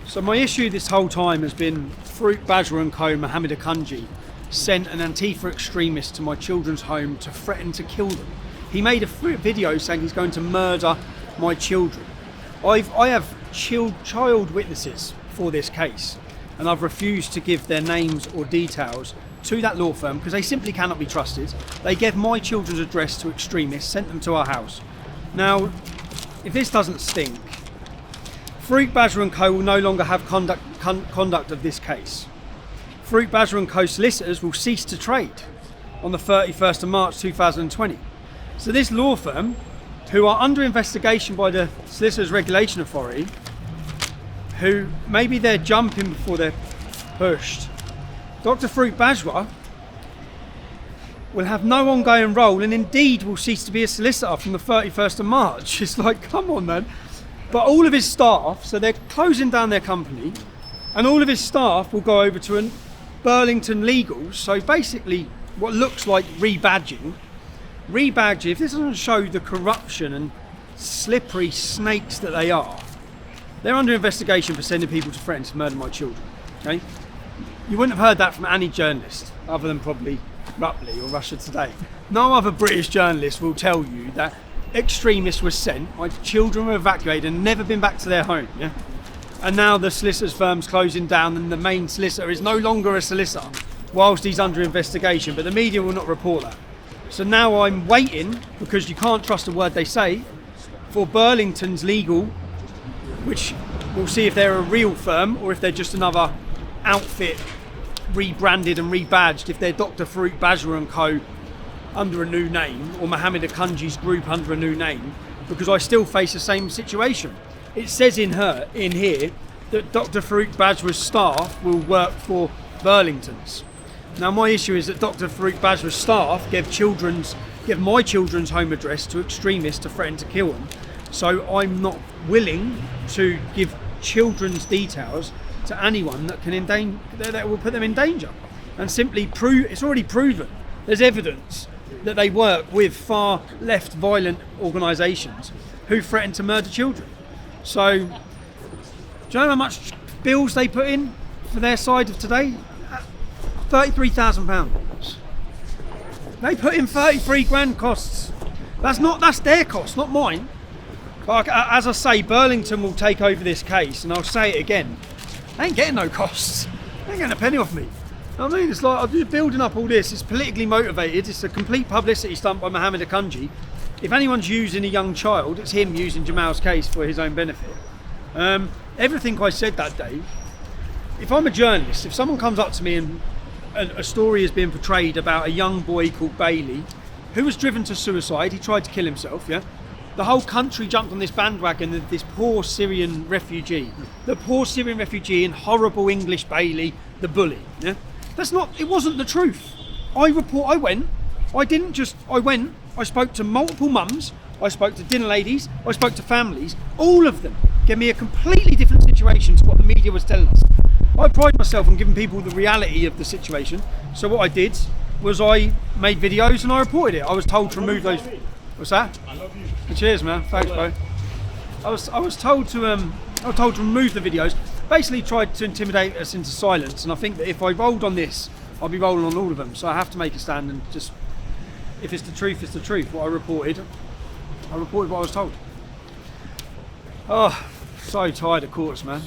So my issue this whole time has been Farouk Bajwa and co. Mohammed Akanji sent an Antifa extremist to my children's home to threaten to kill them. He made a video saying he's going to murder my children. I have child witnesses for this case, and I've refused to give their names or details to that law firm because they simply cannot be trusted. They gave my children's address to extremists, sent them to our house. Now, if this doesn't stink, Farouk Bajwa and co. will no longer have conduct of this case. Farouk Bajwa and co. solicitors will cease to trade on the 31st of March 2020. So this law firm, who are under investigation by the Solicitors Regulation Authority, who maybe they're jumping before they're pushed, Dr. Farouk Bajwa will have no ongoing role and indeed will cease to be a solicitor from the 31st of March. It's like, come on, man. But all of his staff, so they're closing down their company, and all of his staff will go over to Burlington Legals. So basically what looks like rebadging, if this doesn't show the corruption and slippery snakes that they are, they're under investigation for sending people to threaten to murder my children. Okay? You wouldn't have heard that from any journalist, other than probably Rutley or Russia Today. No other British journalist will tell you that extremists were sent, my children were evacuated and never been back to their home. Yeah? And now the solicitors firm's closing down and the main solicitor is no longer a solicitor whilst he's under investigation, but the media will not report that. So now I'm waiting, because you can't trust a word they say, for Burlington's Legal, which we'll see if they're a real firm or if they're just another outfit rebranded and rebadged, if they're Dr. Farouk Bajwa and co. under a new name, or Mohammed Akanji's group under a new name, because I still face the same situation. It says in here that Dr. Farouk Bajwa's staff will work for Burlington's. Now my issue is that Dr. Farouk Bajwa's staff give my children's home address to extremists to threaten to kill them. So I'm not willing to give children's details to anyone that will put them in danger. And simply it's already proven, there's evidence that they work with far left violent organisations who threaten to murder children. So, do you know how much bills they put in for their side of today? £33,000. They put in 33 grand costs. That's their cost, not mine. But as I say, Burlington will take over this case, and I'll say it again. They ain't getting no costs. They ain't getting a penny off me. I mean, it's like I'm building up all this. It's politically motivated. It's a complete publicity stunt by Mohammed Akanji. If anyone's using a young child, it's him using Jamal's case for his own benefit. Everything I said that day, if I'm a journalist, if someone comes up to me and a story is being portrayed about a young boy called Bailey who was driven to suicide, he tried to kill himself, yeah? The whole country jumped on this bandwagon of this poor Syrian refugee. The poor Syrian refugee and horrible English Bailey, the bully, yeah? It wasn't the truth. I went, I spoke to multiple mums, I spoke to dinner ladies, I spoke to families, all of them gave me a completely different situation to what the media was telling us. I pride myself on giving people the reality of the situation, so what I did was I made videos and I reported it. I was told to remove those. What's that? I love you. Cheers, man. Thanks, bro. I was told to remove the videos. Basically tried to intimidate us into silence, and I think that if I rolled on this, I'll be rolling on all of them. So I have to make a stand and just, if it's the truth, it's the truth. What I reported what I was told. Oh, so tired of courts, man.